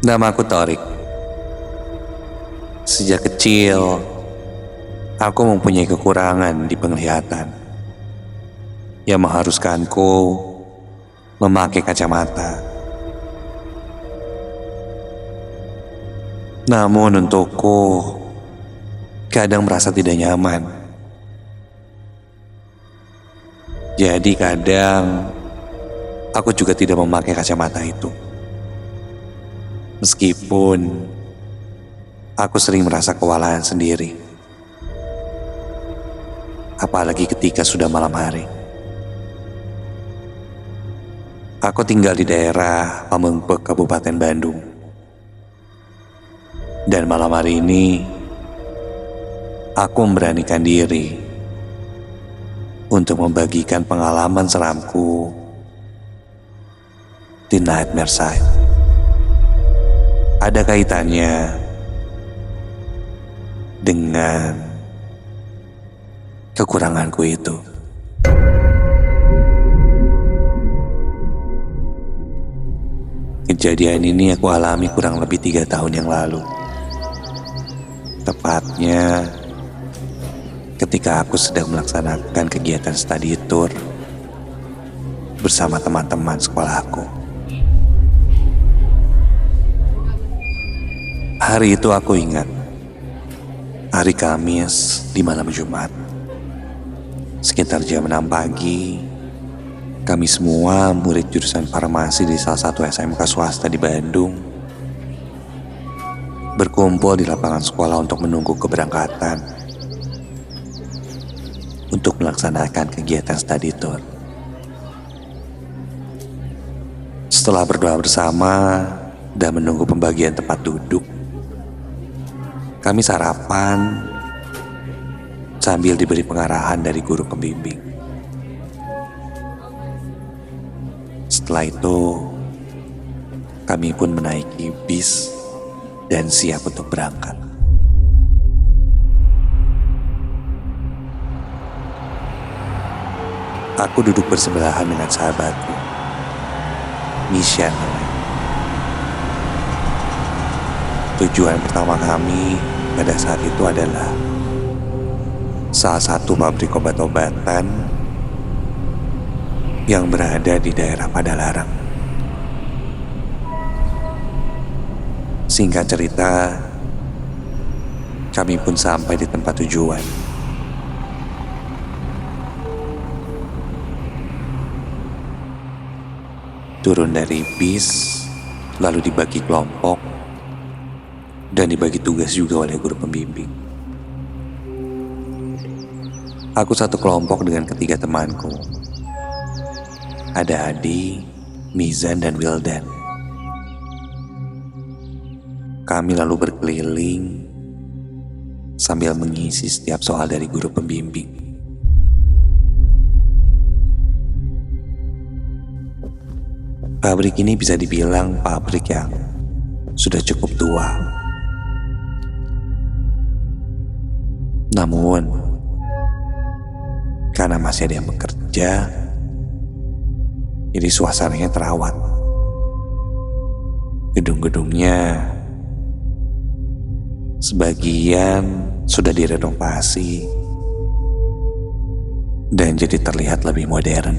Nama aku Torik. Sejak kecil, aku mempunyai kekurangan di penglihatan yang mengharuskanku memakai kacamata. Namun untukku, kadang merasa tidak nyaman. Jadi kadang, aku juga tidak memakai kacamata itu. Meskipun aku sering merasa kewalahan sendiri. Apalagi ketika sudah malam hari. Aku tinggal di daerah Pamengpek, Kabupaten Bandung. Dan malam hari ini, aku memberanikan diri untuk membagikan pengalaman seramku di Nightmare Site. Ada kaitannya dengan kekuranganku itu. Kejadian ini aku alami kurang lebih 3 tahun yang lalu. Tepatnya ketika aku sedang melaksanakan kegiatan study tour bersama teman-teman sekolahku. Hari itu aku ingat, hari Kamis di malam Jumat. Sekitar jam 6 pagi, kami semua murid jurusan farmasi di salah satu SMK swasta di Bandung berkumpul di lapangan sekolah untuk menunggu keberangkatan untuk melaksanakan kegiatan study tour. Setelah berdoa bersama dan menunggu pembagian tempat duduk, kami sarapan sambil diberi pengarahan dari guru pembimbing. Setelah itu, kami pun menaiki bis dan siap untuk berangkat. Aku duduk bersebelahan dengan sahabatku, Misha namanya. Tujuan pertama kami pada saat itu adalah salah satu pabrik obat-obatan yang berada di daerah Padalarang. Singkat cerita, kami pun sampai di tempat tujuan. Turun dari bis, lalu dibagi kelompok, dan dibagi tugas juga oleh guru pembimbing. Aku satu kelompok dengan ketiga temanku. Ada Adi, Mizan, dan Wildan. Kami lalu berkeliling sambil mengisi setiap soal dari guru pembimbing. Pabrik ini bisa dibilang pabrik yang sudah cukup tua. Namun, karena masih ada yang bekerja, jadi suasananya terawat. Gedung-gedungnya sebagian sudah direnovasi dan jadi terlihat lebih modern.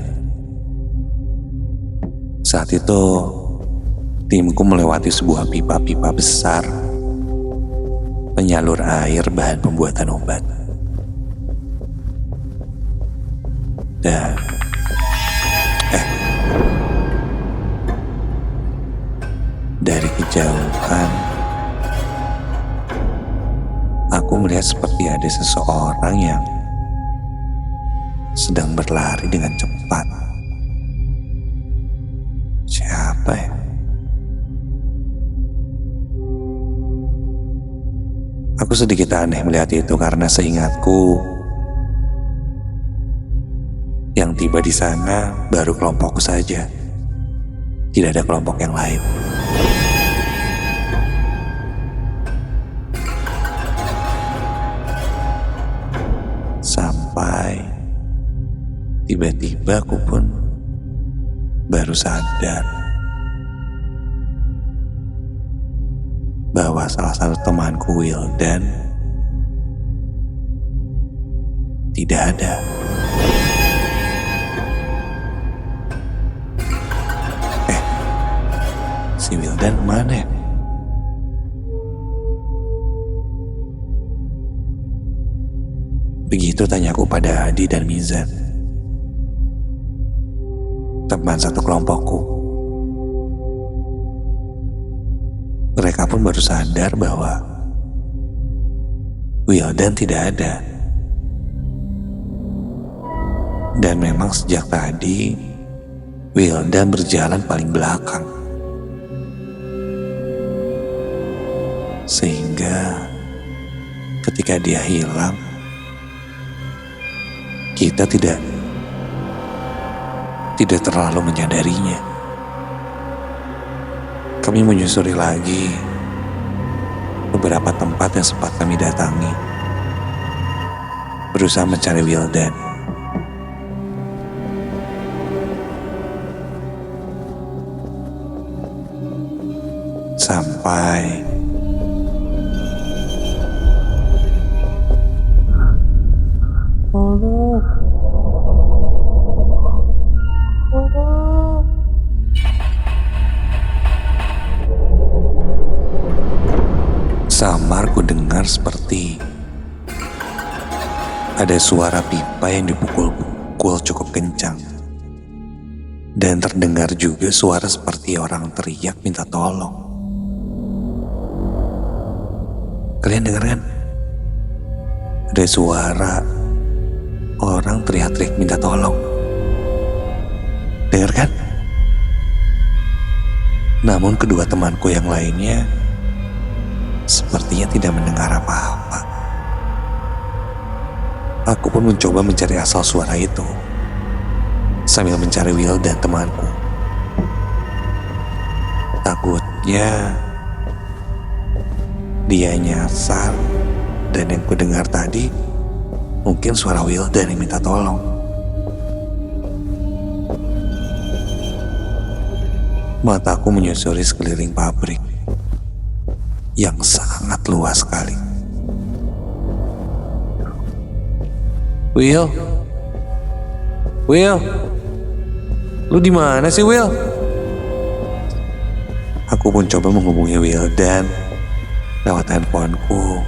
Saat itu, timku melewati sebuah pipa-pipa besar penyalur air bahan pembuatan obat. Dan dari kejauhan aku melihat seperti ada seseorang yang sedang berlari dengan cepat. Siapa ya? Aku sedikit aneh melihat itu karena seingatku yang tiba di sana baru kelompokku saja. Tidak ada kelompok yang lain. Sampai tiba-tiba aku pun baru sadar bahwa salah satu temanku Wildan tidak ada. Si Wildan kemana ya? Begitu tanyaku pada Adi dan Mizan, teman satu kelompokku. Mereka pun baru sadar bahwa Wildan tidak ada. Dan memang sejak tadi Wildan berjalan paling belakang. Sehingga ketika dia hilang, kita tidak terlalu menyadarinya. Kami menyusuri lagi beberapa tempat yang sempat kami datangi, berusaha mencari Wildan. Sampai samar ku dengar seperti ada suara pipa yang dipukul-pukul cukup kencang. Dan terdengar juga suara seperti orang teriak minta tolong. Kalian dengar kan? Ada suara orang teriak-teriak minta tolong. Dengar kan? Namun kedua temanku yang lainnya sepertinya tidak mendengar apa-apa. Aku pun mencoba mencari asal suara itu sambil mencari Will dan temanku. Takutnya dia nyasar dan yang ku dengar tadi mungkin suara Will dan yang minta tolong. Mataku menyusuri sekeliling pabrik yang sangat luas sekali. Will, lu di mana sih Will? Aku pun coba menghubungi Wildan lewat handphoneku,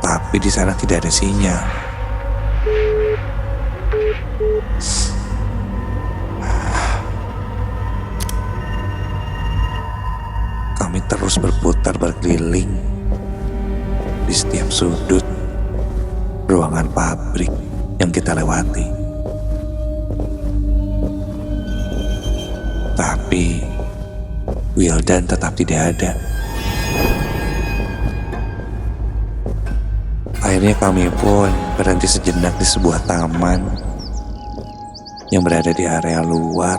tapi di sana tidak ada sinyal. Kami terus berputar berkeliling di setiap sudut ruangan pabrik yang kita lewati. Tapi Wildan tetap tidak ada. Akhirnya kami pun berhenti sejenak di sebuah taman yang berada di area luar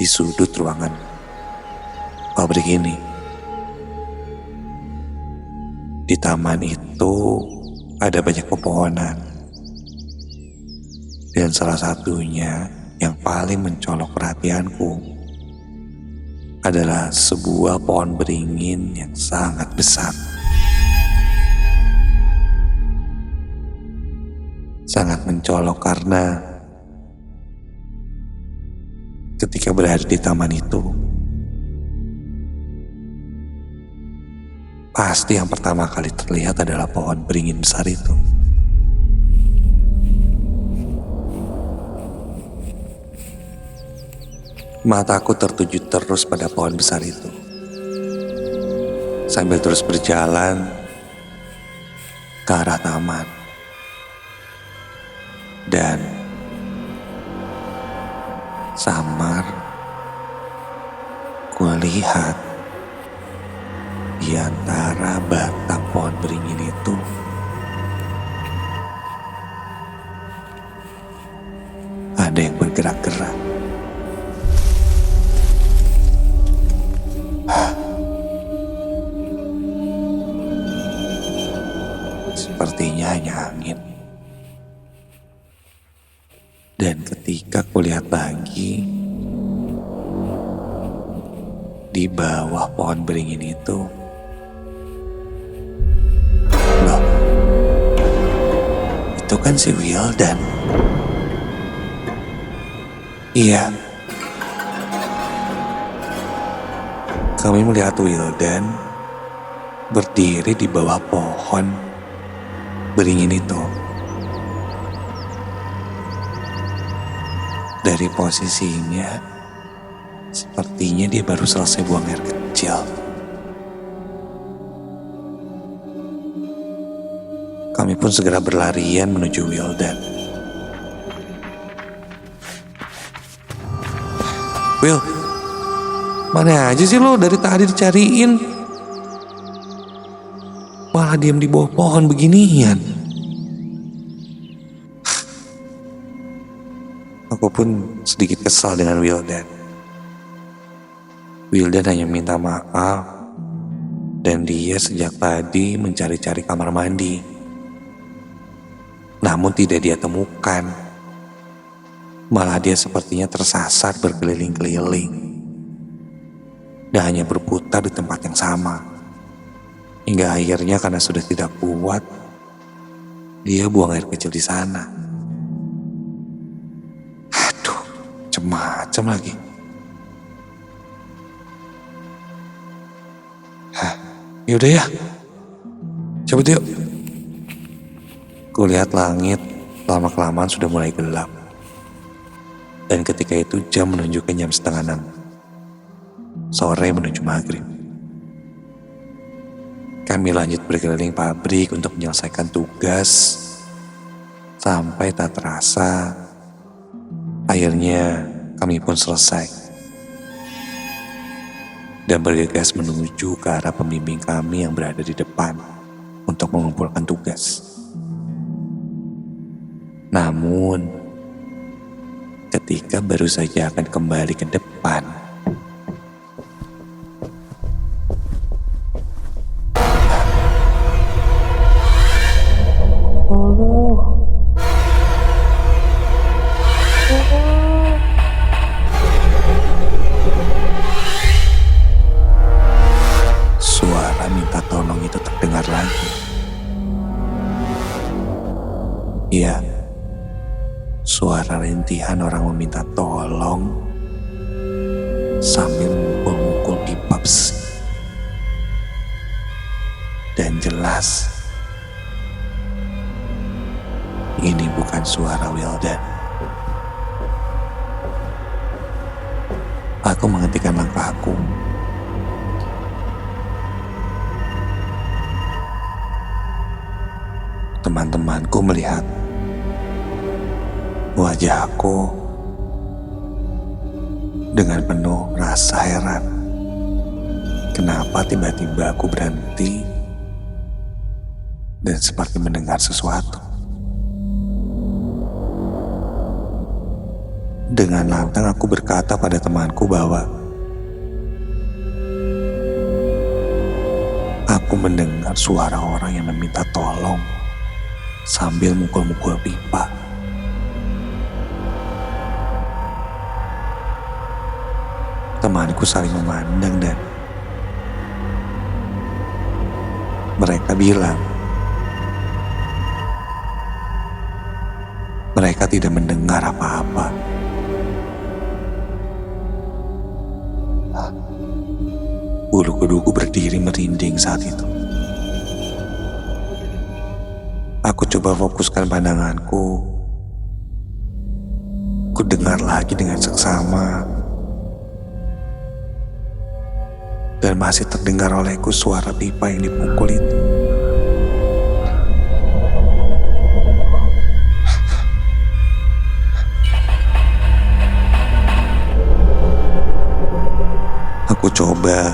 di sudut ruangan pabrik ini. Di taman itu ada banyak pepohonan, dan salah satunya yang paling mencolok perhatianku adalah sebuah pohon beringin yang sangat besar. Sangat mencolok karena ketika berada di taman itu, pasti yang pertama kali terlihat adalah pohon beringin besar itu. Mataku tertuju terus pada pohon besar itu, sambil terus berjalan ke arah taman. Dan samar gue lihat di antara batang pohon beringin itu ada yang bergerak-gerak. Sepertinya hanya angin. Dan ketika kulihat lagi, di bawah pohon beringin itu. Loh, itu kan si Wildan. Iya, kami melihat Wildan berdiri di bawah pohon beringin itu. Dari posisinya, sepertinya dia baru selesai buang air kecil. Kami pun segera berlarian menuju Wildan. Will, mana aja sih lo dari tadi dicariin? Malah diam di bawah pohon beginian. Aku pun sedikit kesal dengan Wildan. Wildan hanya minta maaf dan dia sejak tadi mencari-cari kamar mandi. Namun tidak dia temukan. Malah dia sepertinya tersasar berkeliling-keliling dan hanya berputar di tempat yang sama. Hingga akhirnya karena sudah tidak kuat, dia buang air kecil di sana. Aduh, macam-macam lagi. Yaudah ya, cabut yuk. Kulihat langit lama-kelamaan sudah mulai gelap. Dan ketika itu jam menunjukkan jam 5:30 sore menuju maghrib. Kami lanjut berkeliling pabrik untuk menyelesaikan tugas. Sampai tak terasa, akhirnya kami pun selesai. Dan bergegas menuju ke arah pembimbing kami yang berada di depan untuk mengumpulkan tugas. Namun, ketika baru saja akan kembali ke depan, suara minta tolong itu terdengar lagi. Iya, suara rintihan orang meminta tolong sambil memukul pipa besi. Dan jelas, ini bukan suara Wildan. Aku menghentikan langkahku. Teman-temanku melihat wajahku dengan penuh rasa heran. Kenapa tiba-tiba aku berhenti dan seperti mendengar sesuatu. Dengan lantang aku berkata pada temanku bahwa aku mendengar suara orang yang meminta tolong sambil mukul-mukul pipa. Temanku saling memandang dan mereka bilang mereka tidak mendengar apa-apa. Bulu kuduku berdiri merinding saat itu. Aku coba fokuskan pandanganku. Ku dengar lagi dengan seksama. Dan masih terdengar olehku suara pipa yang dipukul itu. Aku coba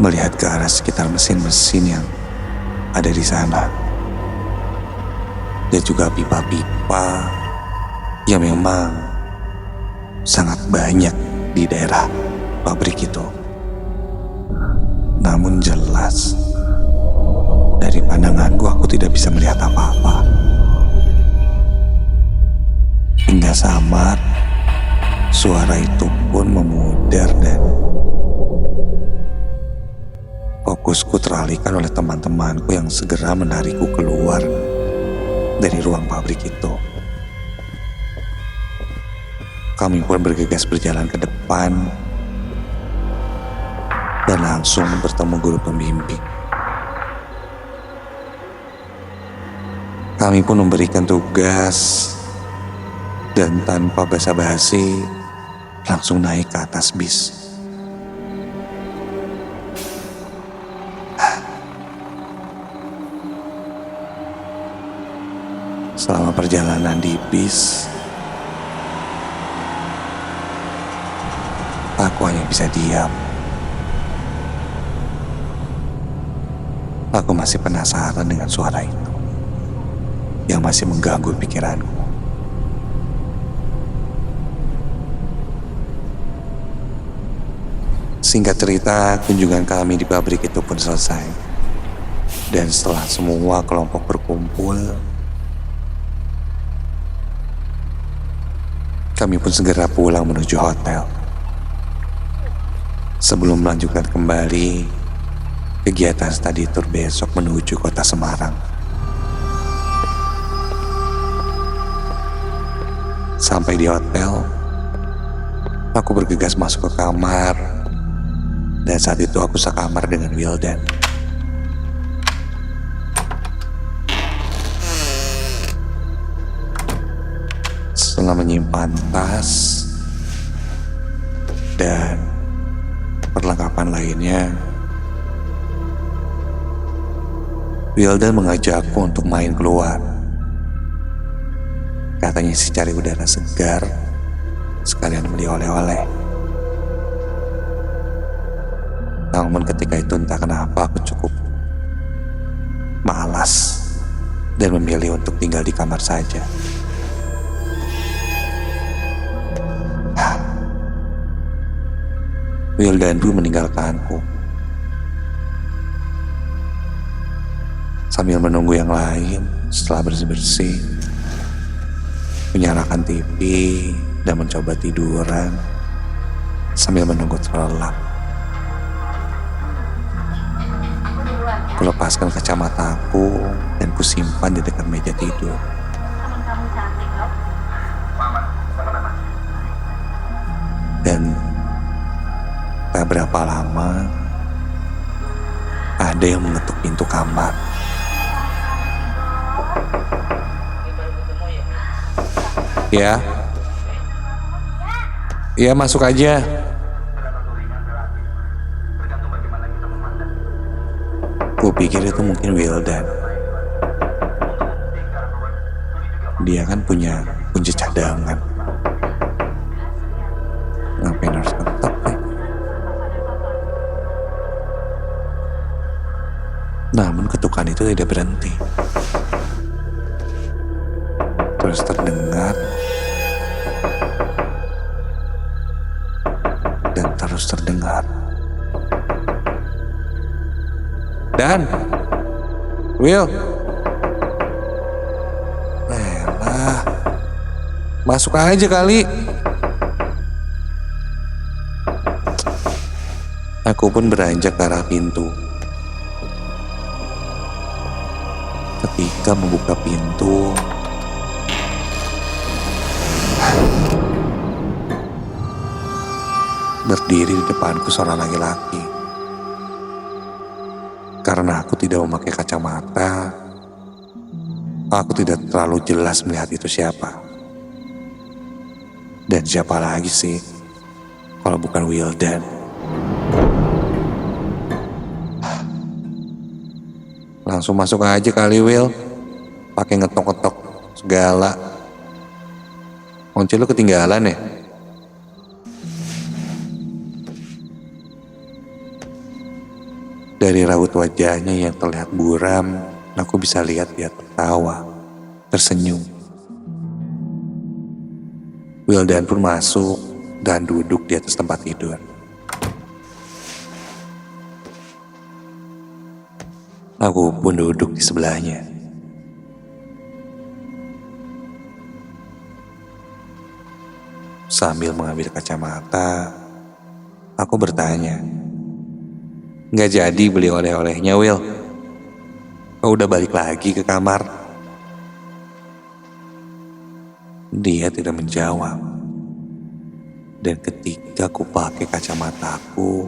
melihat ke arah sekitar mesin-mesin yang ada di sana. Dan juga pipa-pipa yang memang sangat banyak di daerah pabrik itu. Namun jelas, dari pandanganku aku tidak bisa melihat apa-apa. Hingga samar, suara itu pun memudar dan Fokusku teralihkan oleh teman-temanku yang segera menarikku keluar dari ruang pabrik itu. Kami pun bergegas berjalan ke depan dan langsung bertemu guru pembimbing. Kami pun memberikan tugas dan tanpa basa-basi langsung naik ke atas bis. Selama perjalanan di bis, aku hanya bisa diam. Aku masih penasaran dengan suara itu yang masih mengganggu pikiranku. Singkat cerita, kunjungan kami di pabrik itu pun selesai. Dan setelah semua kelompok berkumpul, kami pun segera pulang menuju hotel. Sebelum melanjutkan kembali kegiatan study tour besok menuju kota Semarang. Sampai di hotel, aku bergegas masuk ke kamar, dan saat itu aku sekamar dengan Wildan. Setelah menyimpan tas dan perlengkapan lainnya, Wildan mengajakku untuk main keluar. Katanya sih cari udara segar, sekalian beli oleh-oleh. Namun ketika itu entah kenapa aku cukup malas dan memilih untuk tinggal di kamar saja. Wildan pun meninggalkanku. Sambil menunggu yang lain, setelah bersih-bersih, menyalakan TV dan mencoba tiduran sambil menunggu terlelap. Kulepaskan kacamataku dan kusimpan di dekat meja tidur. Dan tak berapa lama, ada yang mengetuk pintu kamar. Ya, ya masuk aja. Gue pikir itu mungkin Wildan. Dia kan punya kunci cadangan. Ngapain harus ketok ya? Namun ketukan itu tidak berhenti. Terus terdengar dan terus terdengar. Dan Will, elah, masuk aja kali. Aku pun beranjak ke arah pintu. Ketika membuka pintu, berdiri di depanku seorang laki-laki. Karena aku tidak memakai kacamata, aku tidak terlalu jelas melihat itu siapa. Dan siapa lagi sih kalau bukan Wildan. Langsung masuk aja kali, Will. Pakai ngetok-ngetok segala. Kunci lu ketinggalan ya? Dari raut wajahnya yang terlihat buram, aku bisa lihat dia tertawa, tersenyum. Wildan pun masuk dan duduk di atas tempat tidur. Aku pun duduk di sebelahnya. Sambil mengambil kacamata, aku bertanya, Nggak jadi beli oleh-olehnya, Will. Kau udah balik lagi ke kamar. Dia tidak menjawab. Dan ketika ku pakai kacamataku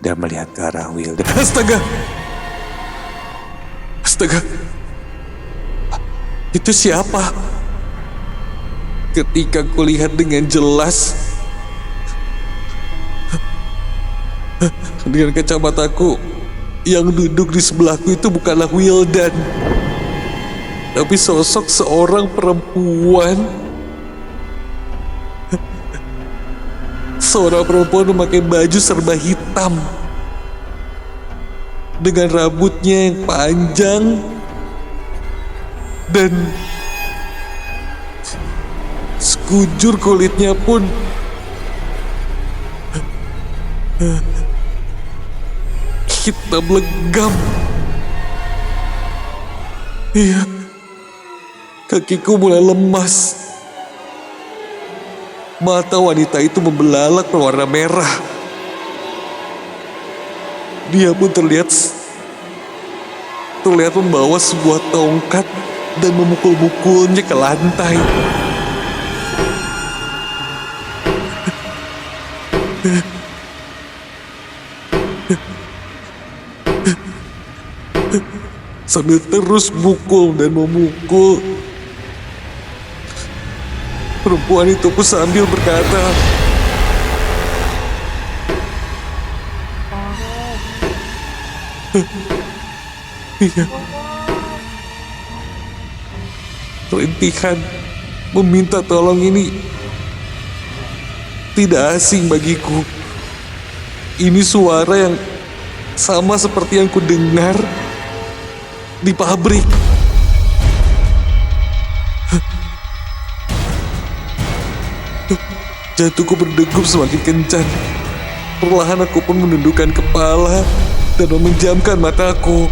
dan melihat ke arah Will, astaga! Astaga! Itu siapa? Ketika kulihat dengan jelas dengan kacamataku, yang duduk di sebelahku itu bukanlah Wildan, tapi sosok seorang perempuan. Seorang perempuan memakai baju serba hitam dengan rambutnya yang panjang dan sekujur kulitnya pun hitam legam. Iya, kakiku mulai lemas. Mata wanita itu membelalak berwarna merah. Dia pun terlihat membawa sebuah tongkat dan memukul-mukulnya ke lantai. Sambil terus mukul dan memukul, perempuan itu pun sambil berkata, iya, rintihan meminta tolong ini tidak asing bagiku. Ini suara yang sama seperti yang kudengar di pabrik. Jantungku berdegup semakin kencang. Perlahan aku pun menundukkan kepala dan memejamkan mataku.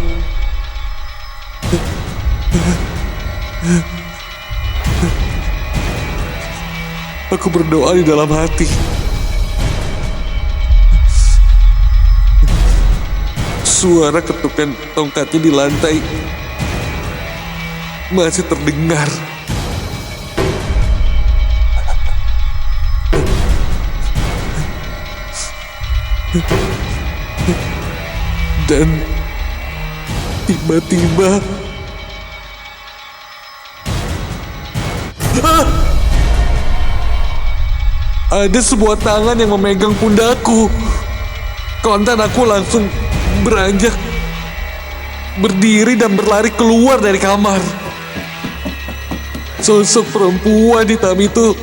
Aku berdoa di dalam hati. Suara ketukan tongkatnya di lantai masih terdengar. Dan tiba-tiba ada sebuah tangan yang memegang pundakku. Kontan aku langsung beranjak berdiri dan berlari keluar dari kamar. Sosok perempuan hitam itu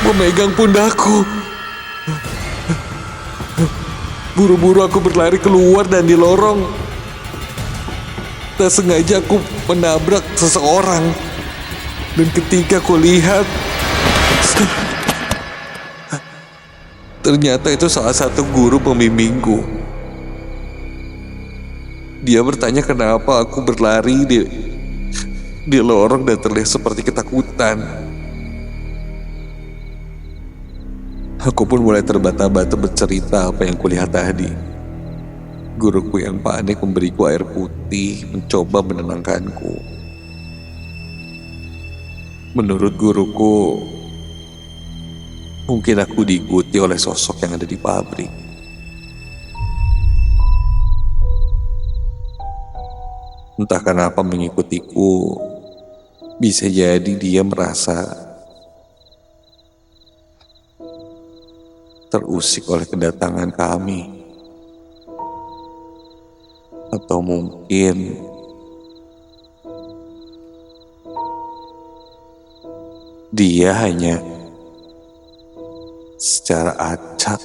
memegang pundakku. Buru-buru aku berlari keluar dan di lorong tak sengaja aku menabrak seseorang. Dan ketika aku lihat, ternyata itu salah satu guru pembimbingku. Dia bertanya kenapa aku berlari di lorong dan terlihat seperti ketakutan. Aku pun mulai terbata-bata bercerita apa yang kulihat tadi. Guruku yang panik memberiku air putih, mencoba menenangkanku. Menurut guruku, mungkin aku diikuti oleh sosok yang ada di pabrik. Entah kenapa mengikutiku, bisa jadi dia merasa terusik oleh kedatangan kami. Atau mungkin dia hanya secara acak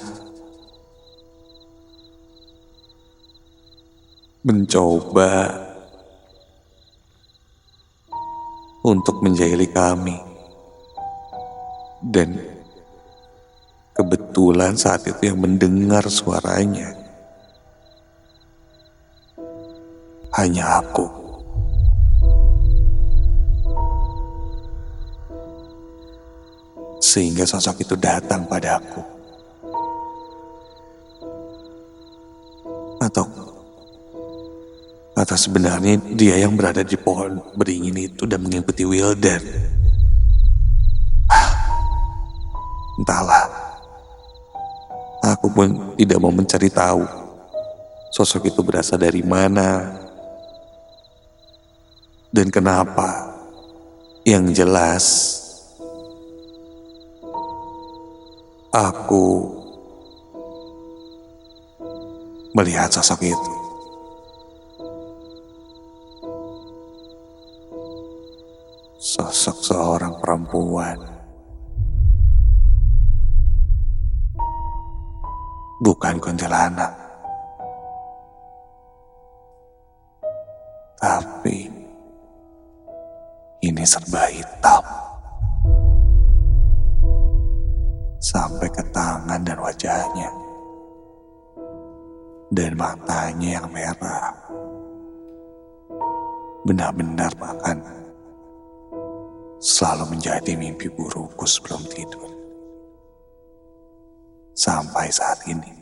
mencoba untuk menjahili kami. Dan kebetulan saat itu yang mendengar suaranya hanya aku. Sehingga sosok itu datang padaku. Atau sebenarnya dia yang berada di pohon beringin itu dan mengikuti Wildan? Entahlah, aku pun tidak mau mencari tahu sosok itu berasal dari mana dan kenapa. Yang jelas, aku melihat sosok itu. Sosok seorang perempuan. Bukan kuntilanak. Tapi ini serba hitam. Sampai ke tangan dan wajahnya. Dan matanya yang merah. Benar-benar bahkan selalu menjadi mimpi burukku sebelum tidur. Sampai saat ini.